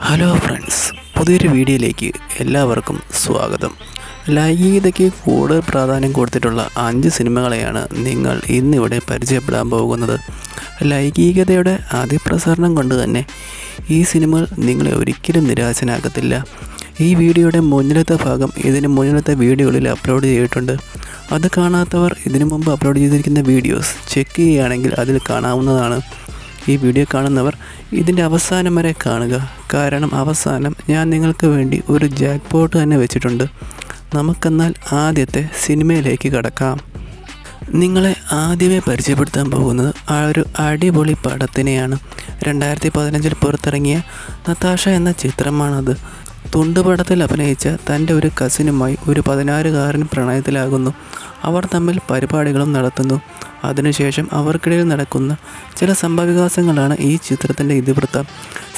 Hello friends, പുതിയൊരു വീഡിയോയിലേക്ക് എല്ലാവർക്കും സ്വാഗതം. ലൈംഗികതയ്ക്ക് കൂടുതൽ പ്രാധാന്യം കൊടുത്തിട്ടുള്ള 5 സിനിമകളെയാണ് നിങ്ങൾ ഇന്നിവിടെ പരിചയപ്പെടാൻ പോകുന്നത്. ലൈംഗികതയുടെ അതിപ്രസരണം കൊണ്ട് തന്നെ ഈ സിനിമകൾ നിങ്ങളെ ഒരിക്കലും നിരാശനാക്കത്തില്ല. ഈ വീഡിയോയുടെ മുന്നിലത്തെ ഭാഗം ഇതിന് മുന്നിലത്തെ വീഡിയോകളിൽ അപ്ലോഡ് ചെയ്തിട്ടുണ്ട്. അത് കാണാത്തവർ ഇതിനു മുമ്പ് അപ്ലോഡ് ചെയ്തിരിക്കുന്ന വീഡിയോസ് ചെക്ക് ചെയ്യുകയാണെങ്കിൽ അതിൽ കാണാവുന്നതാണ്. ഈ വീഡിയോ കാണുന്നവർ ഇതിൻ്റെ അവസാനം വരെ കാണുക, കാരണം അവസാനം ഞാൻ നിങ്ങൾക്ക് വേണ്ടി ഒരു ജാക്ക് പോട്ട് തന്നെ വെച്ചിട്ടുണ്ട്. നമുക്കെന്നാൽ ആദ്യത്തെ സിനിമയിലേക്ക് കടക്കാം. നിങ്ങളെ ആദ്യമേ പരിചയപ്പെടുത്താൻ പോകുന്നത് ഒരു അടിപൊളി പടത്തിനെയാണ്. 2015 പുറത്തിറങ്ങിയ നതാഷ എന്ന ചിത്രമാണത്. തുണ്ടുപടത്തിൽ അഭിനയിച്ച തൻ്റെ ഒരു കസിനുമായി ഒരു 16-കാരൻ പ്രണയത്തിലാകുന്നു. അവർ തമ്മിൽ പരിപാടികളും നടത്തുന്നു. അതിനുശേഷം അവർക്കിടയിൽ നടക്കുന്ന ചില സംഭവവികാസങ്ങളാണ് ഈ ചിത്രത്തിൻ്റെ ഇതിവൃത്തം.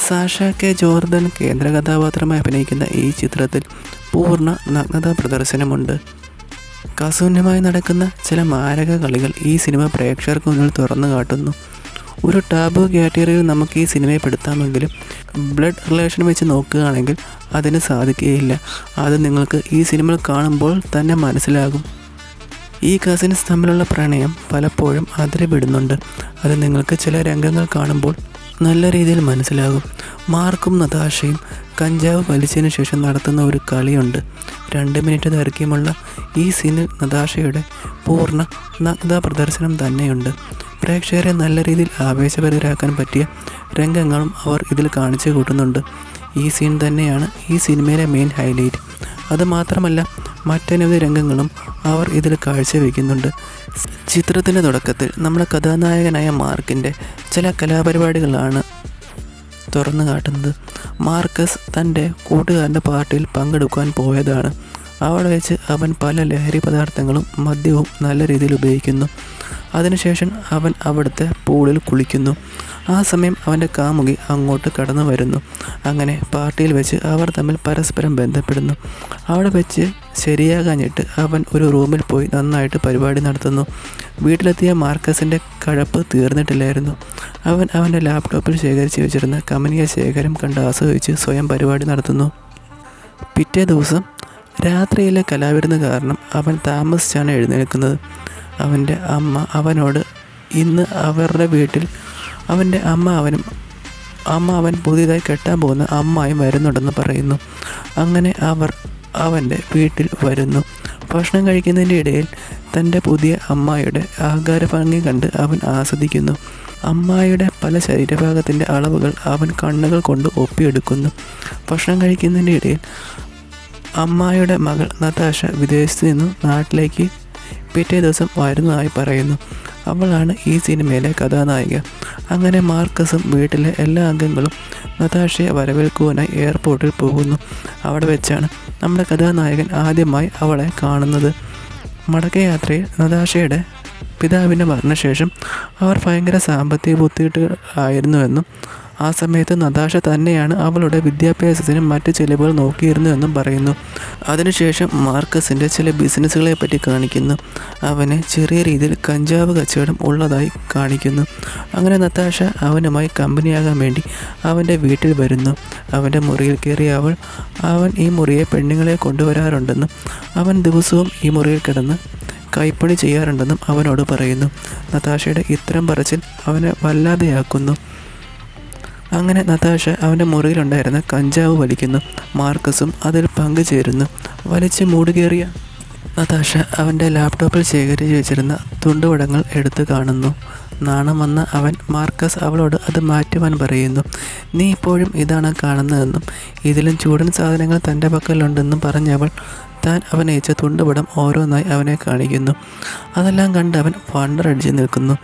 സാഷ കെ ജോർദൻ കേന്ദ്ര കഥാപാത്രമായി അഭിനയിക്കുന്ന ഈ ചിത്രത്തിൽ പൂർണ്ണ നഗ്നതാ പ്രദർശനമുണ്ട്. കസൂന്യമായി നടക്കുന്ന ചില മാരക കളികൾ ഈ സിനിമ പ്രേക്ഷകർക്ക് മുന്നിൽ തുറന്നു കാട്ടുന്നു. ഒരു ടാബു കാറ്റഗറിയിൽ നമുക്ക് ഈ സിനിമയെ പെടുത്താമെങ്കിലും ബ്ലഡ് റിലേഷൻ വെച്ച് നോക്കുകയാണെങ്കിൽ അതിന് സാധിക്കുകയില്ല. അത് നിങ്ങൾക്ക് ഈ സിനിമ കാണുമ്പോൾ തന്നെ മനസ്സിലാകും. ഈ കസിൻസ് തമ്മിലുള്ള പ്രണയം പലപ്പോഴും അതിരുവിടുന്നുണ്ട്. അത് നിങ്ങൾക്ക് ചില രംഗങ്ങൾ കാണുമ്പോൾ നല്ല രീതിയിൽ മനസ്സിലാകും. മാർക്കും നതാഷയും കഞ്ചാവ് വലിച്ചതിന് ശേഷം നടത്തുന്ന ഒരു കളിയുണ്ട്. 2 മിനിറ്റ് ദൈർഘ്യമുള്ള ഈ സീനിൽ നതാഷയുടെ പൂർണ്ണ നഗ്നതാ പ്രദർശനം തന്നെയുണ്ട്. പ്രേക്ഷകരെ നല്ല രീതിയിൽ ആവേശഭരിതരാക്കാൻ പറ്റിയ രംഗങ്ങളും അവർ ഇതിൽ കാണിച്ചു കൂട്ടുന്നുണ്ട്. ഈ സീൻ തന്നെയാണ് ഈ സിനിമയിലെ മെയിൻ ഹൈലൈറ്റ്. അതുമാത്രമല്ല, മറ്റനവധി രംഗങ്ങളും അവർ ഇതിൽ കാഴ്ചവെക്കുന്നുണ്ട്. ചിത്രത്തിൻ്റെ തുടക്കത്തിൽ നമ്മുടെ കഥാനായകനായ മാർക്കിൻ്റെ ചില കലാപരിപാടികളാണ് തുറന്നു കാട്ടുന്നത്. മാർക്കസ് തൻ്റെ കൂട്ടുകാരൻ്റെ പാർട്ടിയിൽ പങ്കെടുക്കാൻ പോയതാണ്. അവിടെ വെച്ച് അവൻ പല ലഹരി പദാർത്ഥങ്ങളും മദ്യവും നല്ല രീതിയിൽ ഉപയോഗിക്കുന്നു. അതിനുശേഷം അവൻ അവിടുത്തെ പൂളിൽ കുളിക്കുന്നു. ആ സമയം അവൻ്റെ കാമുകി അങ്ങോട്ട് കടന്നു വരുന്നു. അങ്ങനെ പാർട്ടിയിൽ വെച്ച് അവർ തമ്മിൽ പരസ്പരം ബന്ധപ്പെടുന്നു. അവിടെ വെച്ച് ശരിയാകാഞ്ഞിട്ട് അവൻ ഒരു റൂമിൽ പോയി നന്നായിട്ട് പരിപാടി നടത്തുന്നു. വീട്ടിലെത്തിയ മാർക്കസിൻ്റെ കഴപ്പ് തീർന്നിട്ടില്ലായിരുന്നു. അവൻ അവൻ്റെ ലാപ്ടോപ്പിൽ ശേഖരിച്ച് വെച്ചിരുന്ന കമനീയ ശേഖരം കണ്ട് ആസ്വദിച്ച് സ്വയം പരിപാടി നടത്തുന്നു. പിറ്റേ ദിവസം രാത്രിയിലെ കലാവിരുന്ന് കാരണം അവൻ താമസിച്ചാണ് എഴുന്നേൽക്കുന്നത്. അവൻ്റെ അമ്മ അവനോട് ഇന്ന് അവരുടെ വീട്ടിൽ അവൻ പുതിയതായി കെട്ടാൻ പോകുന്ന അമ്മായും വരുന്നുണ്ടെന്ന് പറയുന്നു. അങ്ങനെ അവർ അവൻ്റെ വീട്ടിൽ വരുന്നു. ഭക്ഷണം കഴിക്കുന്നതിൻ്റെ ഇടയിൽ തൻ്റെ പുതിയ അമ്മായിയുടെ ആകാരഭംഗി കണ്ട് അവൻ ആസ്വദിക്കുന്നു. അമ്മായിയുടെ പല ശരീരഭാഗത്തിൻ്റെ അളവുകൾ അവൻ കണ്ണുകൾ കൊണ്ട് ഒപ്പിയെടുക്കുന്നു. ഭക്ഷണം കഴിക്കുന്നതിൻ്റെ ഇടയിൽ അമ്മായിയുടെ മകൾ നതാഷ വിദേശത്ത് നിന്നും നാട്ടിലേക്ക് പിറ്റേ ദിവസം വരുന്നതായി പറയുന്നു. അവളാണ് ഈ സിനിമയിലെ കഥാനായിക. അങ്ങനെ മാർക്കസും വീട്ടിലെ എല്ലാ അംഗങ്ങളും നതാഷയെ വരവേൽക്കുവാനായി എയർപോർട്ടിൽ പോകുന്നു. അവിടെ വെച്ചാണ് നമ്മുടെ കഥാനായകൻ ആദ്യമായി അവളെ കാണുന്നത്. മടക്കയാത്രയിൽ നതാഷയുടെ പിതാവിൻ്റെ മരണശേഷം അവർ ഭയങ്കര സാമ്പത്തിക ബുദ്ധിമുട്ടുകൾ ആയിരുന്നുവെന്നും ആ സമയത്ത് നതാഷ തന്നെയാണ് അവളുടെ വിദ്യാഭ്യാസത്തിനും മറ്റ് ചിലവുകൾ നോക്കിയിരുന്നുവെന്നും പറയുന്നു. അതിനുശേഷം മാർക്കസിൻ്റെ ചില ബിസിനസ്സുകളെ പറ്റി കാണിക്കുന്നു. അവന് ചെറിയ രീതിയിൽ കഞ്ചാവ് കച്ചവടം ഉള്ളതായി കാണിക്കുന്നു. അങ്ങനെ നതാഷ അവനുമായി കമ്പനിയാകാൻ വേണ്ടി അവൻ്റെ വീട്ടിൽ വരുന്നു. അവൻ്റെ മുറിയിൽ കയറിയ അവൻ ഈ മുറിയെ പെണ്ണുങ്ങളെ കൊണ്ടുവരാറുണ്ടെന്നും അവൻ ദിവസവും ഈ മുറിയിൽ കിടന്ന് കൈപ്പണി ചെയ്യാറുണ്ടെന്നും അവനോട് പറയുന്നു. നതാഷയുടെ ഇത്തരം പറച്ചിൽ അവനെ വല്ലാതെയാക്കുന്നു. അങ്ങനെ നതാഷ അവൻ്റെ മുറിയിലുണ്ടായിരുന്ന കഞ്ചാവ് വലിക്കുന്നു. മാർക്കസും അതിൽ പങ്കുചേരുന്നു. വലിച്ച് മൂടുകേറിയ നതാഷ അവൻ്റെ ലാപ്ടോപ്പിൽ ശേഖരിച്ച് വെച്ചിരുന്ന തുണ്ടുപടങ്ങൾ എടുത്തു കാണുന്നു. നാണം വന്ന മാർക്കസ് അവളോട് അത് മാറ്റുവാൻ പറയുന്നു. നീ ഇപ്പോഴും ഇതാണ് കാണുന്നതെന്നും ഇതിലും ചൂടൻ സാധനങ്ങൾ തൻ്റെ പക്കലുണ്ടെന്നും പറഞ്ഞവൾ താൻ അഭിനയിച്ച തുണ്ടുപടം ഓരോന്നായി അവനെ കാണിക്കുന്നു. അതെല്ലാം കണ്ട് അവൻ വണ്ടറടിച്ച് നിൽക്കുന്നു.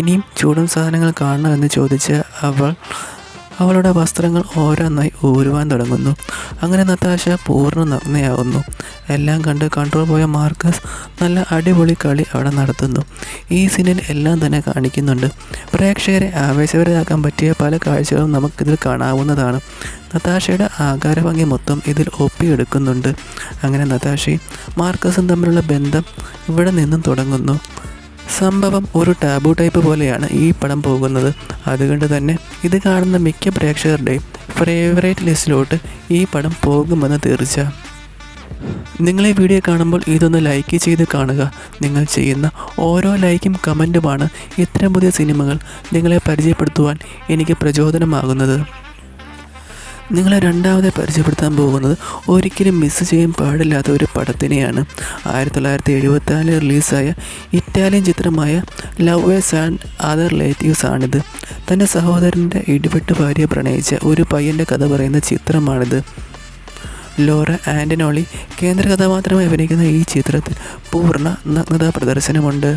ഇനിയും ചൂടൻ സാധനങ്ങൾ കാണണമെന്ന് ചോദിച്ച അവളുടെ വസ്ത്രങ്ങൾ ഓരോന്നായി ഊരുവാൻ തുടങ്ങുന്നു. അങ്ങനെ നതാഷ പൂർണ്ണ നഗ്നയാകുന്നു. എല്ലാം കണ്ട് കൺട്രോൾ പോയ മാർക്കസ് നല്ല അടിപൊളി കളി അവിടെ നടത്തുന്നു. ഈ സീനിൽ എല്ലാം തന്നെ കാണിക്കുന്നുണ്ട്. പ്രേക്ഷകരെ ആവേശഭരിതരാക്കാൻ പറ്റിയ പല കാഴ്ചകളും നമുക്കിതിൽ കാണാവുന്നതാണ്. നതാഷയുടെ ആകാരഭംഗി മൊത്തം ഇതിൽ ഒപ്പിയെടുക്കുന്നുണ്ട്. അങ്ങനെ നതാഷയും മാർക്കസും തമ്മിലുള്ള ബന്ധം ഇവിടെ നിന്നും തുടങ്ങുന്നു. സംഭവം ഒരു ടാബു ടൈപ്പ് പോലെയാണ് ഈ പടം പോകുന്നത്. അതുകൊണ്ട് തന്നെ ഇത് കാണുന്ന മിക്ക പ്രേക്ഷകരുടെയും ഫേവറേറ്റ് ലിസ്റ്റിലോട്ട് ഈ പടം പോകുമെന്ന് തീർച്ച. നിങ്ങളീ വീഡിയോ കാണുമ്പോൾ ഇതൊന്ന് ലൈക്ക് ചെയ്ത് കാണുക. നിങ്ങൾ ചെയ്യുന്ന ഓരോ ലൈക്കും കമൻറ്റുമാണ് ഇത്തരം പുതിയ സിനിമകൾ നിങ്ങളെ പരിചയപ്പെടുത്തുവാൻ എനിക്ക് പ്രചോദനമാകുന്നത്. നിങ്ങളെ രണ്ടാമത് പരിചയപ്പെടുത്താൻ പോകുന്നത് ഒരിക്കലും മിസ് ചെയ്യാൻ പാടില്ലാത്ത ഒരു പടത്തിനെയാണ്. 1974 റിലീസായ ഇറ്റാലിയൻ ചിത്രമായ ലവേഴ്സ് ആൻഡ് അതർ റിലേറ്റീവ്സ് ആണിത്. തൻ്റെ സഹോദരൻ്റെ ഇടിവെട്ട് ഭാര്യയെ പ്രണയിച്ച ഒരു പയ്യൻ്റെ കഥ പറയുന്ന ചിത്രമാണിത്. ലോറ ആൻ്റനോളി കേന്ദ്ര കഥാപാത്രമായി അഭിനയിക്കുന്ന ഈ ചിത്രത്തിൽ പൂർണ്ണ നഗ്നതാ പ്രദർശനമുണ്ട്.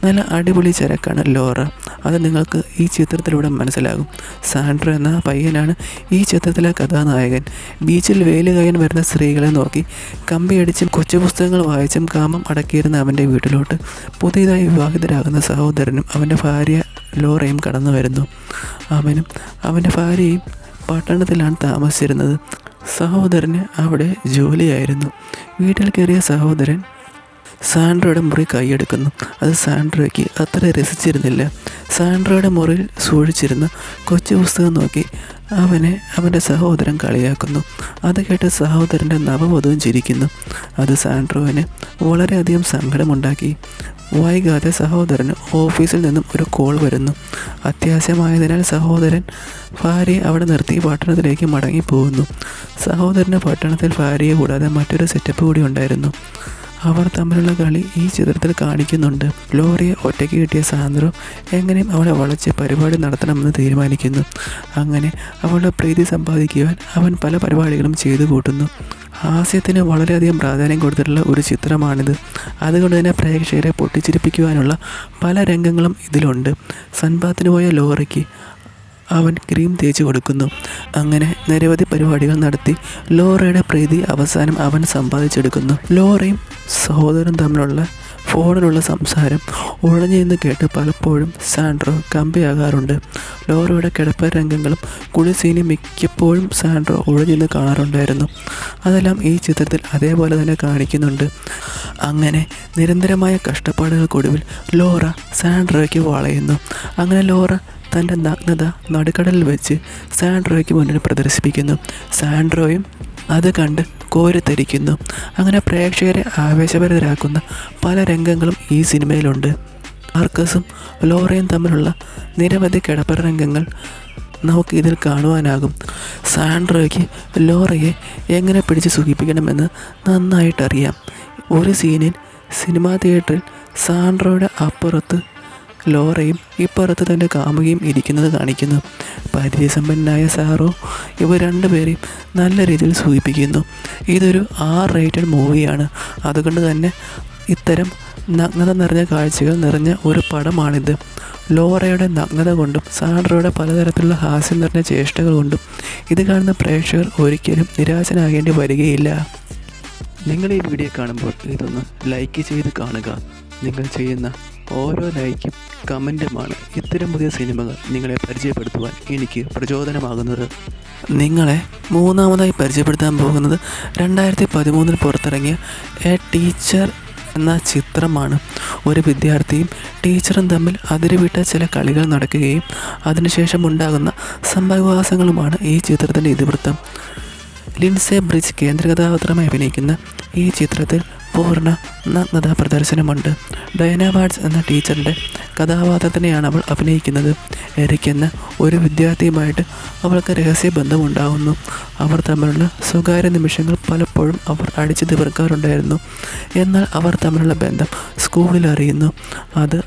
നല്ല അടിപൊളി ചരക്കാണ് ലോറ, അത് നിങ്ങൾക്ക് ഈ ചിത്രത്തിലൂടെ മനസ്സിലാകും. സാൻഡ്രോ എന്ന പയ്യനാണ് ഈ ചിത്രത്തിലെ കഥാനായകൻ. ബീച്ചിൽ വെയിൽ കായാൻ വരുന്ന സ്ത്രീകളെ നോക്കി കമ്പിയടിച്ചും കൊച്ചു പുസ്തകങ്ങൾ വായിച്ചും കാമം അടക്കിയിരുന്ന അവൻ്റെ വീട്ടിലോട്ട് പുതിയതായി വിവാഹിതരാകുന്ന സഹോദരനും അവൻ്റെ ഭാര്യ ലോറയും കടന്നു വരുന്നു. അവനും അവൻ്റെ ഭാര്യയും പട്ടണത്തിലാണ് താമസിച്ചിരുന്നത്. സഹോദരന് അവിടെ ജോലിയായിരുന്നു. വീട്ടിൽ കയറിയ സഹോദരൻ സാൻഡ്രോയുടെ മുറി കൈയെടുക്കുന്നു. അത് സാൻഡ്രോയ്ക്ക് അത്ര രസിച്ചിരുന്നില്ല. സാൻഡ്രോയുടെ മുറിയിൽ സൂക്ഷിച്ചിരുന്ന കൊച്ചു പുസ്തകം നോക്കി അവനെ അവൻ്റെ സഹോദരൻ കളിയാക്കുന്നു. അത് കേട്ട് സഹോദരൻ്റെ നവവധുവും ചിരിക്കുന്നു. അത് സാൻഡ്രോവിന് വളരെയധികം സങ്കടമുണ്ടാക്കി. വൈകാതെ സഹോദരന് ഓഫീസിൽ നിന്നും ഒരു കോൾ വരുന്നു. അത്യാവശ്യമായതിനാൽ സഹോദരൻ ഭാര്യയെ അവിടെ നിർത്തി പട്ടണത്തിലേക്ക് മടങ്ങിപ്പോകുന്നു. സഹോദരന് പട്ടണത്തിൽ ഭാര്യയെ കൂടാതെ മറ്റൊരു സെറ്റപ്പ് കൂടി ഉണ്ടായിരുന്നു. അവർ തമ്മിലുള്ള കളി ഈ ചിത്രത്തിൽ കാണിക്കുന്നുണ്ട്. ലോറിയെ ഒറ്റയ്ക്ക് കിട്ടിയ സാന്ദ്രോ എങ്ങനെയും അവളെ വളച്ച് പരിപാടി നടത്തണമെന്ന് തീരുമാനിക്കുന്നു. അങ്ങനെ അവളുടെ പ്രീതി സമ്പാദിക്കുവാൻ അവൻ പല പരിപാടികളും ചെയ്തു കൂട്ടുന്നു. ഹാസ്യത്തിന് വളരെയധികം പ്രാധാന്യം കൊടുത്തിട്ടുള്ള ഒരു ചിത്രമാണിത്. അതുകൊണ്ട് തന്നെ പ്രേക്ഷകരെ പൊട്ടിച്ചിരിപ്പിക്കുവാനുള്ള പല രംഗങ്ങളും ഇതിലുണ്ട്. സൺബാത്തിന് പോയ ലോറയ്ക്ക് അവൻ ക്രീം തേച്ച് കൊടുക്കുന്നു. അങ്ങനെ നിരവധി പരിപാടികൾ നടത്തി ലോറയുടെ പ്രീതി അവസാനം അവൻ സമ്പാദിച്ചെടുക്കുന്നു. ലോറയും സഹോദരനും തമ്മിലുള്ള ഫോണിലുള്ള സംസാരം ഒളിഞ്ഞു നിന്ന് കേട്ട് പലപ്പോഴും സാൻഡ്രോ കമ്പിയാകാറുണ്ട്. ലോറയുടെ കിടപ്പ രംഗങ്ങളും കുളി സീനും മിക്കപ്പോഴും സാൻഡ്രോ ഒളിഞ്ഞു നിന്ന് കാണാറുണ്ടായിരുന്നു. അതെല്ലാം ഈ ചിത്രത്തിൽ അതേപോലെ തന്നെ കാണിക്കുന്നുണ്ട്. അങ്ങനെ നിരന്തരമായ കഷ്ടപ്പാടുകൾക്കൊടുവിൽ ലോറ സാൻഡ്രോയ്ക്ക് വളയുന്നു. അങ്ങനെ ലോറ തൻ്റെ നഗ്നത നടുക്കടലിൽ വെച്ച് സാൻഡ്രോയ്ക്ക് മുന്നിൽ പ്രദർശിപ്പിക്കുന്നു. സാൻഡ്രോയും അത് കണ്ട് കോരിത്തരിക്കുന്നു. അങ്ങനെ പ്രേക്ഷകരെ ആവേശഭരിതരാക്കുന്ന പല രംഗങ്ങളും ഈ സിനിമയിലുണ്ട്. മാർക്കസും ലോറയും തമ്മിലുള്ള നിരവധി കിടപ്പറ രംഗങ്ങൾ നമുക്ക് ഇതിൽ കാണുവാനാകും. സാൻഡ്രോയ്ക്ക് ലോറയെ എങ്ങനെ പിടിച്ച് സുഖിപ്പിക്കണമെന്ന് നന്നായിട്ടറിയാം. ഒരു സീനിൽ സിനിമാ തിയേറ്ററിൽ സാൻഡ്രോയുടെ അപ്പുറത്ത് ലോറയും ഇപ്പുറത്ത് തൻ്റെ കാമുകിയും ഇരിക്കുന്നത് കാണിക്കുന്നു. പരിചയസമ്പന്നനായ സാറോ ഇവർ രണ്ടുപേരെയും നല്ല രീതിയിൽ സൂചിപ്പിക്കുന്നു. ഇതൊരു R-rated മൂവിയാണ്. അതുകൊണ്ട് തന്നെ ഇത്തരം നഗ്നത നിറഞ്ഞ കാഴ്ചകൾ നിറഞ്ഞ ഒരു പടമാണിത്. ലോറയുടെ നഗ്നത കൊണ്ടും സാൻഡ്രോയുടെ പലതരത്തിലുള്ള ഹാസ്യം നിറഞ്ഞ ചേഷ്ടകൾ കൊണ്ടും ഇത് കാണുന്ന പ്രേക്ഷകർ ഒരിക്കലും നിരാശനാകേണ്ടി വരികയില്ല. നിങ്ങൾ ഈ വീഡിയോ കാണുമ്പോൾ ഇതൊന്ന് ലൈക്ക് ചെയ്ത് കാണുക. നിങ്ങൾ ചെയ്യുന്ന ഓരോ ലൈക്കും കമൻറ്റുമാണ് ഇത്തരം പുതിയ സിനിമകൾ നിങ്ങളെ പരിചയപ്പെടുത്തുവാൻ എനിക്ക് പ്രചോദനമാകുന്നത്. നിങ്ങളെ മൂന്നാമതായി പരിചയപ്പെടുത്താൻ പോകുന്നത് 2013 പുറത്തിറങ്ങിയ എ ടീച്ചർ എന്ന ചിത്രമാണ്. ഒരു വിദ്യാർത്ഥിയും ടീച്ചറും തമ്മിൽ അതിരുവിട്ട ചില കളികൾ നടക്കുകയും അതിനുശേഷം ഉണ്ടാകുന്ന സംഭവവികാസങ്ങളുമാണ് ഈ ചിത്രത്തിൻ്റെ ഇതിവൃത്തം. ലിൻസെ ബ്രിജ് കേന്ദ്ര കഥാപാത്രമായി അഭിനയിക്കുന്ന ഈ ചിത്രത്തിൽ പൂർണ്ണ നഗ്നതാ പ്രദർശനമുണ്ട്. ഡയന വാട്സ് എന്ന ടീച്ചറിൻ്റെ കഥാപാത്രത്തിനെയാണ് അവൾ അഭിനയിക്കുന്നത്. എറിക് എന്ന ഒരു വിദ്യാർത്ഥിയുമായിട്ട് അവൾക്ക് രഹസ്യബന്ധമുണ്ടാകുന്നു. അവർ തമ്മിലുള്ള സ്വകാര്യ നിമിഷങ്ങൾ പലപ്പോഴും അവർ അടിച്ചു തീർക്കാറുണ്ടായിരുന്നു. എന്നാൽ അവർ തമ്മിലുള്ള ബന്ധം സ്കൂളിൽ അറിയുന്നു. അത്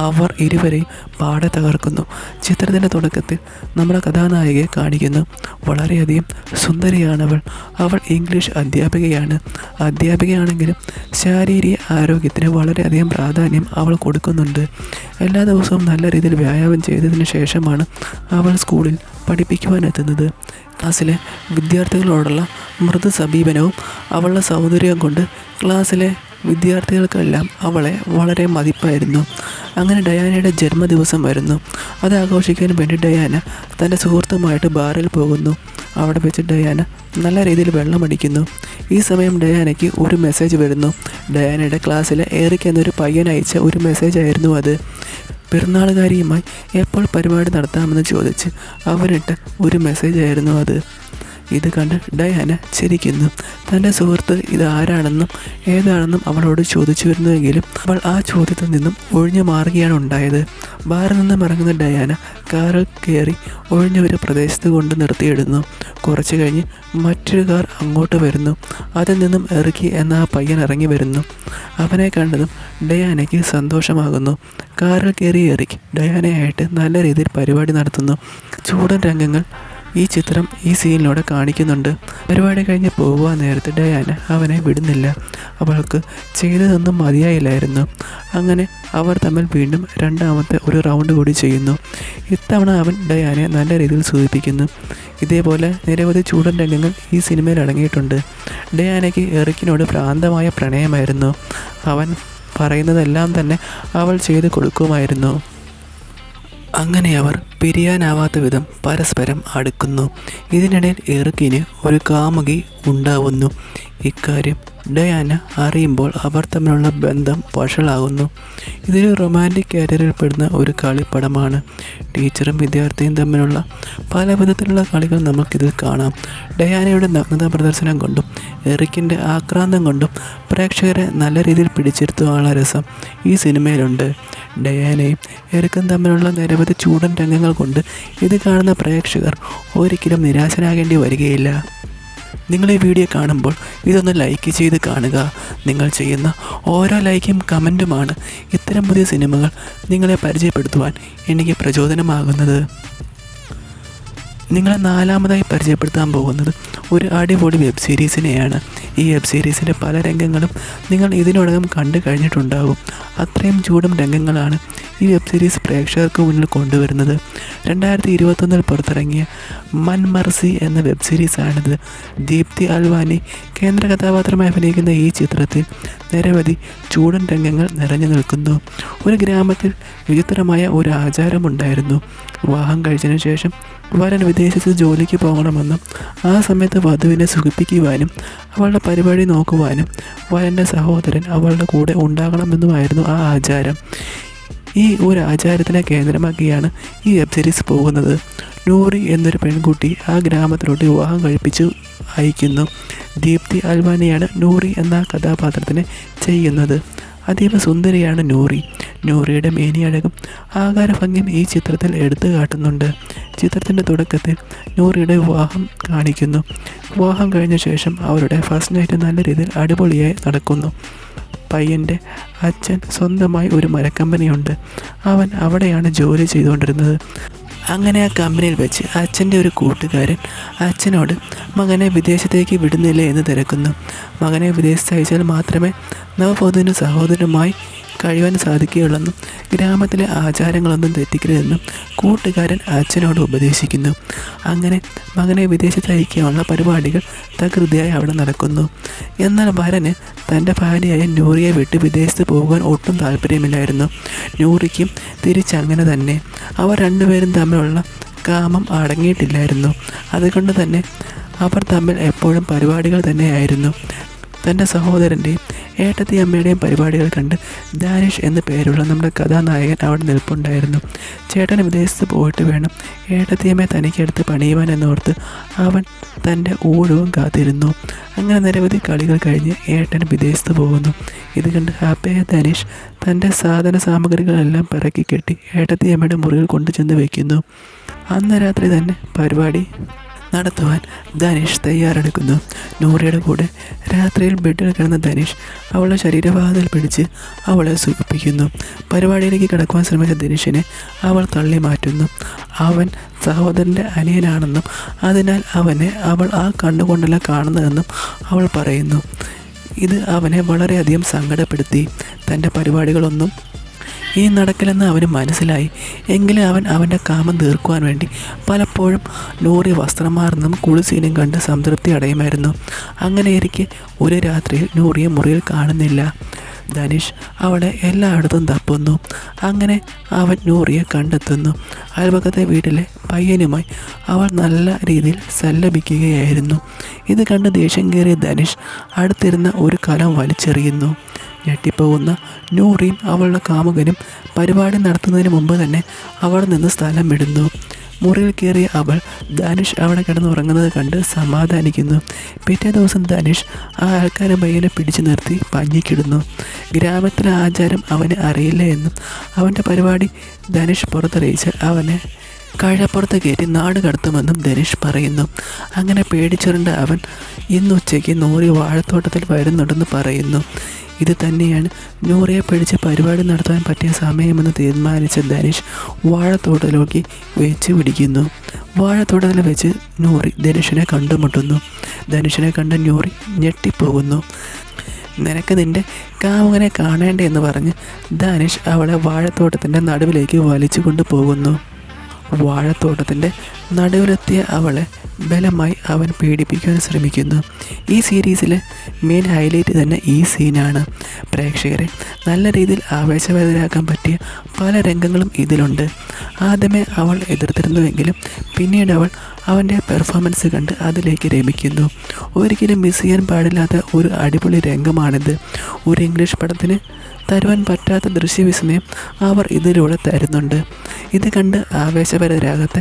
അവർ ഇരുവരെയും പാടെ തകർക്കുന്നു. ചിത്രത്തിൻ്റെ തുടക്കത്തിൽ നമ്മുടെ കഥാനായികയെ കാണിക്കുന്നു. വളരെയധികം സുന്ദരിയാണവൾ. അവൾ ഇംഗ്ലീഷ് അധ്യാപികയാണെങ്കിലും ശാരീരിക ആരോഗ്യത്തിന് വളരെയധികം പ്രാധാന്യം അവൾ കൊടുക്കുന്നുണ്ട്. എല്ലാ ദിവസവും നല്ല രീതിയിൽ വ്യായാമം ചെയ്തതിന് ശേഷമാണ് അവൾ സ്കൂളിൽ പഠിപ്പിക്കുവാനെത്തുന്നത്. ക്ലാസ്സിലെ വിദ്യാർത്ഥികളോടുള്ള മൃദു സമീപനവും അവളുടെ സൗന്ദര്യം കൊണ്ട് ക്ലാസ്സിലെ വിദ്യാർത്ഥികൾക്കെല്ലാം അവളെ വളരെ മതിപ്പായിരുന്നു. അങ്ങനെ ഡയാനയുടെ ജന്മദിവസം വരുന്നു. അത് ആഘോഷിക്കാൻ വേണ്ടി ഡയാന തൻ്റെ സുഹൃത്തുമായിട്ട് ബാറിൽ പോകുന്നു. അവിടെ വെച്ച് ഡയാന നല്ല രീതിയിൽ വെള്ളമടിക്കുന്നു. ഈ സമയം ഡയാനയ്ക്ക് ഒരു മെസ്സേജ് വരുന്നു. ഡയാനയുടെ ക്ലാസ്സിലെ എറിക് എന്നൊരു പയ്യൻ അയച്ച ഒരു മെസ്സേജ് ആയിരുന്നു അത്. പിറന്നാളുകാരിയുമായി എപ്പോൾ പരിപാടി നടത്താമെന്ന് ചോദിച്ച് അവനിട്ട ഒരു മെസ്സേജായിരുന്നു അത്. ഇത് കണ്ട് ഡയാന ചിരിക്കുന്നു. തൻ്റെ സുഹൃത്ത് ഇത് ആരാണെന്നും ഏതാണെന്നും അവളോട് ചോദിച്ചു വരുന്നുവെങ്കിലും അവൾ ആ ചോദ്യത്തിൽ നിന്നും ഒഴിഞ്ഞു മാറുകയാണ് ഉണ്ടായത്. ബാറിൽ നിന്നും ഇറങ്ങുന്ന ഡയാന കാറിൽ കയറി ഒഴിഞ്ഞ ഒരു പ്രദേശത്ത് കൊണ്ട് നിർത്തിയിടുന്നു. കുറച്ച് കഴിഞ്ഞ് മറ്റൊരു കാർ അങ്ങോട്ട് വരുന്നു. അതിൽ നിന്നും എറിക്കി എന്ന ആ പയ്യൻ ഇറങ്ങി വരുന്നു. അവനെ കണ്ടതും ഡയാനയ്ക്ക് സന്തോഷമാകുന്നു. കാറിൽ കയറി എറിക്ക് ഡയാനയായിട്ട് നല്ല രീതിയിൽ പരിപാടി നടത്തുന്നു. ചൂടൻ രംഗങ്ങൾ ഈ ചിത്രം ഈ സീനിലൂടെ കാണിക്കുന്നുണ്ട്. പരിപാടി കഴിഞ്ഞ് പോകുവാൻ നേരത്തെ ഡയാന അവനെ വിടുന്നില്ല. അവൾക്ക് ചെയ്തതൊന്നും മതിയായില്ലായിരുന്നു. അങ്ങനെ അവർ തമ്മിൽ വീണ്ടും രണ്ടാമത്തെ ഒരു റൗണ്ട് കൂടി ചെയ്യുന്നു. ഇത്തവണ അവൻ ഡയാനെ നല്ല രീതിയിൽ സൂചിപ്പിക്കുന്നു. ഇതേപോലെ നിരവധി ചൂടൻ രംഗങ്ങൾ ഈ സിനിമയിൽ അടങ്ങിയിട്ടുണ്ട്. ഡയാനയ്ക്ക് എറിക്കിനോട് ഭ്രാന്തമായ പ്രണയമായിരുന്നു. അവൻ പറയുന്നതെല്ലാം തന്നെ അവൾ ചെയ്ത് കൊടുക്കുമായിരുന്നു. അങ്ങനെ അവർ പിരിയാനാവാത്ത വിധം പരസ്പരം അടുക്കുന്നു. ഇതിനിടയിൽ എറിക്കിന് ഒരു കാമുകി ഉണ്ടാവുന്നു. ഇക്കാര്യം ഡയാന അറിയുമ്പോൾ അവർ തമ്മിലുള്ള ബന്ധം വഷളാകുന്നു. ഇതൊരു റൊമാൻറ്റിക് കാറ്റഗറിയിൽ പെടുന്ന ഒരു കളിപ്പടമാണ്. ടീച്ചറും വിദ്യാർത്ഥിയും തമ്മിലുള്ള പല വിധത്തിലുള്ള കളികൾ നമുക്കിതിൽ കാണാം. ഡയാനയുടെ നഗ്നത പ്രദർശനം കൊണ്ടും എറിക്കിൻ്റെ ആക്രാന്തം കൊണ്ടും പ്രേക്ഷകരെ നല്ല രീതിയിൽ പിടിച്ചിരുത്തുവാനുള്ള രസം ഈ സിനിമയിലുണ്ട്. ഡയാനയും എറിക്കും തമ്മിലുള്ള നിരവധി ചൂടൻ രംഗങ്ങൾ കൊണ്ട് ഇത് കാണുന്ന പ്രേക്ഷകർ ഒരിക്കലും നിരാശരാകേണ്ടി വരികയില്ല. നിങ്ങൾ ഈ വീഡിയോ കാണുമ്പോൾ ഇതൊന്ന് ലൈക്ക് ചെയ്ത് കാണുക. നിങ്ങൾ ചെയ്യുന്ന ഓരോ ലൈക്കും കമൻറ്റുമാണ് ഇത്തരം പുതിയ സിനിമകൾ നിങ്ങളെ പരിചയപ്പെടുത്തുവാൻ എനിക്ക് പ്രചോദനമാകുന്നത്. നിങ്ങളെ നാലാമതായി പരിചയപ്പെടുത്താൻ പോകുന്നത് ഒരു അടിപൊളി വെബ് സീരീസിനെയാണ്. ഈ വെബ് സീരീസിൻ്റെ പല രംഗങ്ങളും നിങ്ങൾ ഇതിനോടകം കണ്ടു കഴിഞ്ഞിട്ടുണ്ടാകും. അത്രയും ചൂടും രംഗങ്ങളാണ് ഈ വെബ് സീരീസ് പ്രേക്ഷകർക്ക് മുന്നിൽ കൊണ്ടുവരുന്നത്. 2021 പുറത്തിറങ്ങിയ മൻമർസി എന്ന വെബ് സീരീസാണിത്. ദീപ്തി അൽവാനി കേന്ദ്ര കഥാപാത്രമായി അഭിനയിക്കുന്ന ഈ ചിത്രത്തിൽ നിരവധി ചൂടൻ രംഗങ്ങൾ നിറഞ്ഞു നിൽക്കുന്നു. ഒരു ഗ്രാമത്തിൽ വിചിത്രമായ ഒരു ആചാരമുണ്ടായിരുന്നു. വിവാഹം കഴിച്ചതിന് ശേഷം വരൻ വിദേശത്ത് ജോലിക്ക് പോകണമെന്നും ആ സമയത്ത് വധുവിനെ സുഖിപ്പിക്കുവാനും അവളുടെ പരിപാടി നോക്കുവാനും വരൻ്റെ സഹോദരൻ അവളുടെ കൂടെ ഉണ്ടാകണമെന്നുമായിരുന്നു ആ ആചാരം. ഈ ഒരു ആചാരത്തിനെ കേന്ദ്രമാക്കിയാണ് ഈ വെബ് സീരീസ് പോകുന്നത്. നൂറി എന്നൊരു പെൺകുട്ടി ആ ഗ്രാമത്തിലോട്ട് വിവാഹം കഴിപ്പിച്ചു അയക്കുന്നു. ദീപ്തി അൽവാനിയാണ് നൂറി എന്ന കഥാപാത്രത്തിനെ ചെയ്യുന്നത്. അതീവ സുന്ദരിയാണ് നൂറി. നൂറിയുടെ മേനിയഴകും ആകാരഭംഗിയും ഈ ചിത്രത്തിൽ എടുത്തു കാട്ടുന്നുണ്ട്. ചിത്രത്തിൻ്റെ തുടക്കത്തിൽ നൂറിയുടെ വിവാഹം കാണിക്കുന്നു. വിവാഹം കഴിഞ്ഞ ശേഷം അവരുടെ ഫസ്റ്റ് നൈറ്റ് നല്ല രീതിയിൽ അടിപൊളിയായി നടക്കുന്നു. പയ്യൻ്റെ അച്ഛൻ സ്വന്തമായി ഒരു മരക്കമ്പനിയുണ്ട്. അവൻ അവിടെയാണ് ജോലി ചെയ്തുകൊണ്ടിരുന്നത്. അങ്ങനെ ആ കമ്പനിയിൽ വെച്ച് അച്ഛൻ്റെ ഒരു കൂട്ടുകാരൻ അച്ഛനോട് മകനെ വിദേശത്തേക്ക് വിടുന്നില്ല എന്ന് തിരക്കുന്നു. മകനെ വിദേശത്ത് അയച്ചാൽ മാത്രമേ നവവധുവിന് സഹോദരനുമായി കഴിയാൻ സാധിക്കുകയുള്ളെന്നും ഗ്രാമത്തിലെ ആചാരങ്ങളൊന്നും തെറ്റിക്കരുതെന്നും കൂട്ടുകാരൻ അച്ഛനോട് ഉപദേശിക്കുന്നു. അങ്ങനെ മകനെ വിദേശത്ത് അയക്കാനുള്ള പരിപാടികൾ തകൃതിയായി അവിടെ നടക്കുന്നു. എന്നാൽ വരന് തൻ്റെ ഭാര്യയായ നൂറിയെ വിട്ട് വിദേശത്ത് പോകാൻ ഒട്ടും താല്പര്യമില്ലായിരുന്നു. നൂറിക്കും തിരിച്ചങ്ങനെ തന്നെ. അവർ രണ്ടുപേരും തമ്മിലുള്ള കാമം അടങ്ങിയിട്ടില്ലായിരുന്നു. അതുകൊണ്ട് തന്നെ അവർ തമ്മിൽ എപ്പോഴും പരിപാടികൾ തന്നെയായിരുന്നു. തൻ്റെ സഹോദരൻ്റെയും ഏട്ടത്തി അമ്മയുടെയും പരിപാടികൾ കണ്ട് ദാനിഷ് എന്ന പേരുള്ള നമ്മുടെ കഥാനായകൻ അവിടെ നിൽപ്പുണ്ടായിരുന്നു. ചേട്ടൻ വിദേശത്ത് പോയിട്ട് വേണം ഏട്ടത്തിയമ്മയെ തനിക്കെടുത്ത് പണിയുവാൻ എന്നോർത്ത് അവൻ തൻ്റെ ഊഴവും കാത്തിരുന്നു. അങ്ങനെ നിരവധി കളികൾ കഴിഞ്ഞ് ഏട്ടൻ വിദേശത്ത് പോകുന്നു. ഇത് കണ്ട് ഹാപ്പിയായ ദാനിഷ് തൻ്റെ സാധന സാമഗ്രികളെല്ലാം പിറക്കി കെട്ടി ഏട്ടത്തിയമ്മയുടെ മുറിയിൽ കൊണ്ടുചെന്ന് വയ്ക്കുന്നു. അന്ന് രാത്രി തന്നെ പരിപാടി നടത്തുവാൻ ധനീഷ് തയ്യാറെടുക്കുന്നു. നൂറിയുടെ കൂടെ രാത്രിയിൽ ബെഡിൽ കിടന്ന ധനീഷ് അവളുടെ ശരീരഭാഗത്തിൽ പിടിച്ച് അവളെ സുഖിപ്പിക്കുന്നു. പരിപാടിയിലേക്ക് കിടക്കുവാൻ ശ്രമിച്ച ധനീഷിനെ അവൾ തള്ളി മാറ്റുന്നു. അവൻ സഹോദരൻ്റെ അനിയനാണെന്നും അതിനാൽ അവനെ അവൾ ആ കണ്ണുകൊണ്ടല്ല കാണുന്നതെന്നും അവൾ പറയുന്നു. ഇത് അവനെ വളരെയധികം സങ്കടപ്പെടുത്തി. തൻ്റെ പരിപാടികളൊന്നും ഇനി നടക്കില്ലെന്ന് അവന് മനസ്സിലായി. എങ്കിലും അവൻ അവൻ്റെ കാമം തീർക്കുവാൻ വേണ്ടി പലപ്പോഴും നൂറി വസ്ത്രം മാറുന്നതും കുളിസീനും കണ്ട് സംതൃപ്തി അടയുമായിരുന്നു. അങ്ങനെയിരിക്കെ ഒരു രാത്രിയിൽ നൂറിയെ മുറിയിൽ കാണുന്നില്ല. ധനുഷ് അവളെ എല്ലായിടത്തും തപ്പുന്നു. അങ്ങനെ അവൻ നൂറിയെ കണ്ടെത്തുന്നു. അയൽപക്കത്തെ വീട്ടിലെ പയ്യനുമായി അവൾ നല്ല രീതിയിൽ സല്ലപിക്കുകയായിരുന്നു. ഇത് കണ്ട് ദേഷ്യം കയറിയ ധനുഷ് അടുത്തിരുന്ന ഒരു കലം വലിച്ചെറിയുന്നു. ഞെട്ടിപ്പോകുന്ന നൂറിയും അവളുടെ കാമുകനും പരിപാടി നടത്തുന്നതിന് മുമ്പ് തന്നെ അവിടെ നിന്ന് സ്ഥലം വിടുന്നു. മുറിയിൽ കയറിയ അവൾ ധനുഷ് അവിടെ കിടന്നുറങ്ങുന്നത് കണ്ട് സമാധാനിക്കുന്നു. പിറ്റേ ദിവസം ധനുഷ് ആ ആൾക്കാരെ പയ്യനെ പിടിച്ചു നിർത്തി പഞ്ഞിക്കിടുന്നു. ഗ്രാമത്തിലെ ആചാരം അവന് അറിയില്ല എന്നും അവൻ്റെ പരിപാടി ധനുഷ് പുറത്തറിയിച്ചാൽ അവനെ കഴപ്പുറത്ത് കയറ്റി നാട് കടത്തുമെന്നും ധനുഷ് പറയുന്നു. അങ്ങനെ പേടിച്ചുരുണ്ട അവൻ ഇന്ന് ഉച്ചയ്ക്ക് നൂറി വാഴത്തോട്ടത്തിൽ വരുന്നുണ്ടെന്ന് പറയുന്നു. ഇത് തന്നെയാണ് നൂറിയെ പിടിച്ച് പരിപാടി നടത്താൻ പറ്റിയ സമയമെന്ന് തീരുമാനിച്ച ധനുഷ് വാഴത്തോട്ടത്തിലേക്ക് വെച്ച് പിടിക്കുന്നു. വാഴത്തോട്ടത്തിൽ വെച്ച് നൂറി ധനുഷിനെ കണ്ടുമുട്ടുന്നു. ധനുഷിനെ കണ്ട നൂറി ഞെട്ടിപ്പോകുന്നു. നിനക്ക് നിൻ്റെ കാമുകനെ കാണേണ്ടേ എന്ന് പറഞ്ഞ് ധനുഷ് അവളെ വാഴത്തോട്ടത്തിൻ്റെ നടുവിലേക്ക് വലിച്ചു കൊണ്ടുപോകുന്നു. വാഴത്തോട്ടത്തിൻ്റെ നടുവിലെത്തിയ അവളെ ബലമായി അവൻ പീഡിപ്പിക്കാൻ ശ്രമിക്കുന്നു. ഈ സീരീസിലെ മെയിൻ ഹൈലൈറ്റ് തന്നെ ഈ സീനാണ്. പ്രേക്ഷകരെ നല്ല രീതിയിൽ ആവേശഭരിതരാക്കാൻ പറ്റിയ പല രംഗങ്ങളും ഇതിലുണ്ട്. ആദ്യമേ അവൾ എതിർത്തിരുന്നുവെങ്കിലും പിന്നീട് അവൻ്റെ പെർഫോമൻസ് കണ്ട് അതിലേക്ക് രമിക്കുന്നു. ഒരിക്കലും മിസ് ചെയ്യാൻ പാടില്ലാത്ത ഒരു അടിപൊളി രംഗമാണിത്. ഒരു ഇംഗ്ലീഷ് പടത്തിന് തരുവാൻ പറ്റാത്ത ദൃശ്യവിസ്മയം അവർ ഇതിലൂടെ തരുന്നുണ്ട്. ഇത് കണ്ട് ആവേശഭരിതരാകാത്ത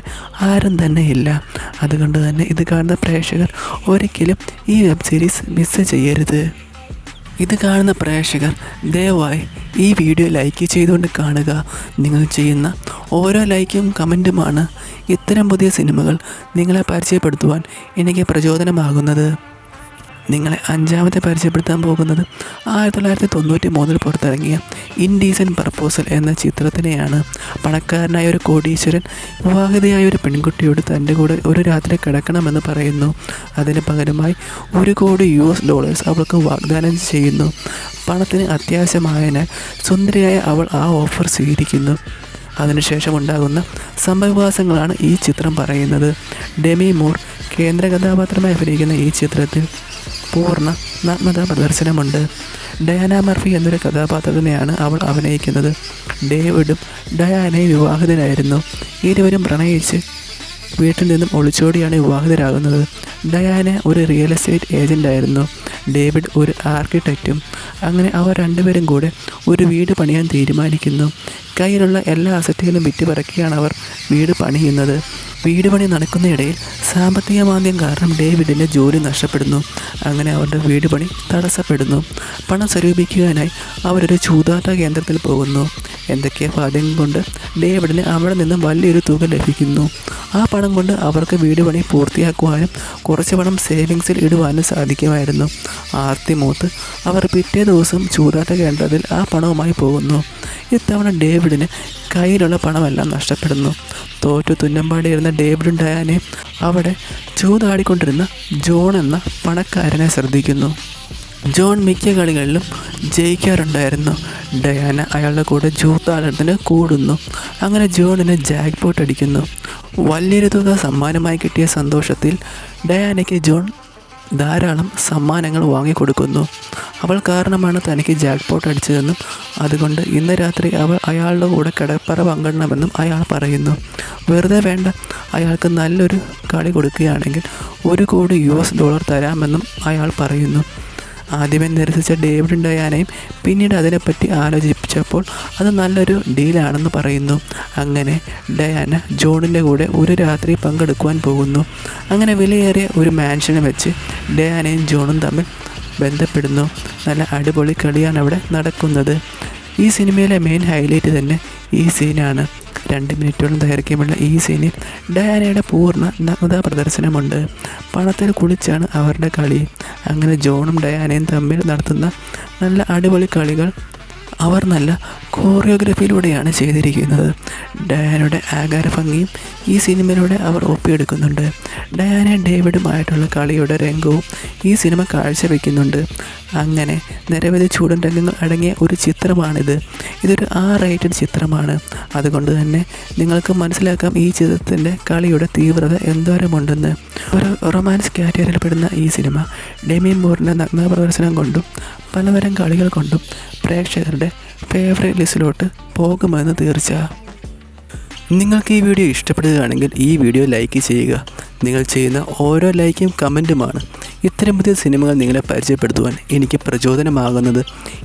ആരും തന്നെ ഇല്ല. അതുകൊണ്ട് തന്നെ ഇത് കാണുന്ന പ്രേക്ഷകർ ഒരിക്കലും ഈ വെബ് സീരീസ് മിസ് ചെയ്യരുത്. ഇത് കാണുന്ന പ്രേക്ഷകർ ദയവായി ഈ വീഡിയോ ലൈക്ക് ചെയ്തുകൊണ്ട് കാണുക. നിങ്ങൾ ചെയ്യുന്ന ഓരോ ലൈക്കും കമൻറ്റുമാണ് ഇത്തരം പുതിയ സിനിമകൾ നിങ്ങളെ പരിചയപ്പെടുത്തുവാൻ എനിക്ക് പ്രചോദനമാകുന്നത്. നിങ്ങളെ അഞ്ചാമത്തെ പരിചയപ്പെടുത്താൻ പോകുന്നത് 1993 പുറത്തിറങ്ങിയ ഇൻഡീസൻറ്റ് പ്രപ്പോസൽ എന്ന ചിത്രത്തിനെയാണ്. പണക്കാരനായ ഒരു കോടീശ്വരൻ വിവാഹിതയായ ഒരു പെൺകുട്ടിയോട് തൻ്റെ കൂടെ ഒരു രാത്രി കിടക്കണമെന്ന് പറയുന്നു. അതിന് പകരമായി $1 കോടി അവൾക്ക് വാഗ്ദാനം ചെയ്യുന്നു. പണത്തിന് അത്യാവശ്യമായതിനാൽ സുന്ദരിയായ അവൾ ആ ഓഫർ സ്വീകരിക്കുന്നു. അതിനുശേഷമുണ്ടാകുന്ന സംഭവവികാസങ്ങളാണ് ഈ ചിത്രം പറയുന്നത്. ഡെമി മൂർ കേന്ദ്ര കഥാപാത്രമായി അഭിനയിക്കുന്ന ഈ ചിത്രത്തിൽ പൂർണ്ണ നഗ്നതാ പ്രദർശനമുണ്ട്. ഡയാന മർഫി എന്നൊരു കഥാപാത്രത്തിനെയാണ് അവൾ അഭിനയിക്കുന്നത്. ഡേവിഡും ഡയാനയും വിവാഹിതരായിരുന്നു. ഇരുവരും പ്രണയിച്ച് വീട്ടിൽ നിന്നും ഒളിച്ചോടിയാണ് വിവാഹിതരാകുന്നത്. ഡയാന ഒരു റിയൽ എസ്റ്റേറ്റ് ഏജൻ്റായിരുന്നു. ഡേവിഡ് ഒരു ആർക്കിടെക്റ്റും. അങ്ങനെ അവർ രണ്ടുപേരും കൂടെ ഒരു വീട് പണിയാൻ തീരുമാനിക്കുന്നു. കയ്യിലുള്ള എല്ലാ അസറ്റുകളും വിറ്റുപറക്കിയാണ് അവർ വീട് പണിയുന്നത്. വീട് പണി നടക്കുന്നതിനിടയിൽ സാമ്പത്തിക മാന്ദ്യം കാരണം ഡേവിഡിൻ്റെ ജോലി നഷ്ടപ്പെടുന്നു. അങ്ങനെ അവരുടെ വീട് പണി തടസ്സപ്പെടുന്നു. പണം സ്വരൂപിക്കുവാനായി അവരൊരു ചൂതാട്ട കേന്ദ്രത്തിൽ പോകുന്നു. എന്തൊക്കെയോ ഭാഗ്യം കൊണ്ട് ഡേവിഡിന് അവിടെ നിന്നും വലിയൊരു തുക ലഭിക്കുന്നു. ആ പണം കൊണ്ട് അവർക്ക് വീട് പണി പൂർത്തിയാക്കുവാനും കുറച്ച് പണം സേവിങ്സിൽ ഇടുവാനും സാധിക്കുമായിരുന്നു. ആർത്തി മൂത്ത് അവർ പിറ്റേ ദിവസം ചൂതാട്ട കേന്ദ്രത്തിൽ ആ പണവുമായി പോകുന്നു. ഇത്തവണ ഡേവിഡിന് കയ്യിലുള്ള പണമെല്ലാം നഷ്ടപ്പെടുന്നു. തോറ്റു തുന്നമ്പാടിയിരുന്ന ഡേവിഡും ഡയാനയും അവിടെ ചൂതാടിക്കൊണ്ടിരുന്ന ജോൺ എന്ന പണക്കാരനെ ശ്രദ്ധിക്കുന്നു. ജോൺ മിക്ക കളികളിലും ജയിക്കാറുണ്ടായിരുന്നു. ഡയാന അയാളുടെ കൂടെ ചൂതാട്ടത്തിന് കൂടുന്നു. അങ്ങനെ ജോണിന് ജാക്ക് പോട്ട് അടിക്കുന്നു. വലിയൊരു തുക സമ്മാനമായി കിട്ടിയ സന്തോഷത്തിൽ ഡയാനയ്ക്ക് ജോൺ ധാരാളം സമ്മാനങ്ങൾ വാങ്ങിക്കൊടുക്കുന്നു. അവൾ കാരണമാണ് തനിക്ക് ജാക്ക് പോട്ട് അടിച്ചതെന്നും അതുകൊണ്ട് ഇന്ന് രാത്രി അവൾ അയാളുടെ കൂടെ കിടപ്പറ പങ്കിടണമെന്നും അയാൾ പറയുന്നു. വെറുതെ വേണ്ട, അയാൾക്ക് നല്ലൊരു കളി കൊടുക്കുകയാണെങ്കിൽ $1 കോടി തരാമെന്നും അയാൾ പറയുന്നു. ആദ്യമേ നിരസിച്ച ഡേവിഡും ഡയാനയും പിന്നീട് അതിനെപ്പറ്റി ആലോചിച്ചപ്പോൾ അത് നല്ലൊരു ഡീലാണെന്ന് പറയുന്നു. അങ്ങനെ ഡയാന ജോണിൻ്റെ കൂടെ ഒരു രാത്രി പങ്കെടുക്കുവാൻ പോകുന്നു. അങ്ങനെ വിലയേറിയ ഒരു മാൻഷനെ വെച്ച് ഡയാനയും ജോണും തമ്മിൽ ബന്ധപ്പെടുന്നു. നല്ല അടിപൊളി കളിയാണ് അവിടെ നടക്കുന്നത്. ഈ സിനിമയിലെ മെയിൻ ഹൈലൈറ്റ് തന്നെ ഈ സീനാണ്. 2 മിനിറ്റോളം ദൈർഘ്യമുള്ള ഈ സീനിൽ ഡയാനയുടെ പൂർണ്ണ നഗ്നതാ പ്രദർശനമുണ്ട്. പണത്തിൽ കുളിച്ചാണ് അവരുടെ കളി. അങ്ങനെ ജോണും ഡയാനയും തമ്മിൽ നടത്തുന്ന നല്ല അടിപൊളി കളികൾ അവർ നല്ല കോറിയോഗ്രഫിയിലൂടെയാണ് ചെയ്തിരിക്കുന്നത്. ഡയാനയുടെ ആകാരഭംഗിയും ഈ സിനിമയിലൂടെ അവർ ഒപ്പിയെടുക്കുന്നുണ്ട്. ഡയാന ഡേവിഡുമായിട്ടുള്ള കളിയുടെ രംഗവും ഈ സിനിമ കാഴ്ചവെക്കുന്നുണ്ട്. അങ്ങനെ നിരവധി ചൂടൻ രംഗങ്ങൾ അടങ്ങിയ ഒരു ചിത്രമാണിത്. ഇതൊരു റേറ്റഡ് ചിത്രമാണ്. അതുകൊണ്ട് തന്നെ നിങ്ങൾക്ക് മനസ്സിലാക്കാം ഈ ചിത്രത്തിൻ്റെ കളിയുടെ തീവ്രത എന്തോരമുണ്ടെന്ന്. ഒരു റൊമാൻസ് കാറ്റഗറിയിൽ പെടുന്ന ഈ സിനിമ ഡെമി മൂറിൻ്റെ നഗ്ന പ്രദർശനം കൊണ്ടും പലതരം കളികൾ കൊണ്ടും പ്രേക്ഷകരുടെ ഫേവറേറ്റ് ലിസ്റ്റിലോട്ട് പോകുമെന്ന് തീർച്ച. നിങ്ങൾക്ക് ഈ വീഡിയോ ഇഷ്ടപ്പെടുകയാണെങ്കിൽ ഈ വീഡിയോ ലൈക്ക് ചെയ്യുക. നിങ്ങൾ ചെയ്യുന്ന ഓരോ ലൈക്കും കമൻറ്റുമാണ് ഇത്തരം പുതിയ സിനിമകൾ നിങ്ങളെ പരിചയപ്പെടുത്തുവാൻ എനിക്ക് പ്രചോദനമാകുന്നത്.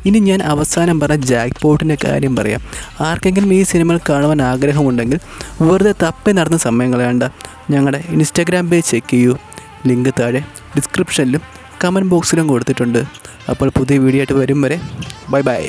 ഇനി ഞാൻ അവസാനം പറഞ്ഞ ജാക്ക് പോട്ടിൻ്റെ കാര്യം പറയാം. ആർക്കെങ്കിലും ഈ സിനിമകൾ കാണുവാൻ ആഗ്രഹമുണ്ടെങ്കിൽ വെറുതെ തപ്പി നടന്ന സമയം കളയണ്ട. ഞങ്ങളുടെ ഇൻസ്റ്റാഗ്രാം പേജ് ചെക്ക് ചെയ്യൂ. ലിങ്ക് താഴെ ഡിസ്ക്രിപ്ഷനിലും കമൻറ്റ് ബോക്സിലും കൊടുത്തിട്ടുണ്ട്. അപ്പോൾ പുതിയ വീഡിയോ ആയിട്ട് വരും വരെ ബൈ ബൈ.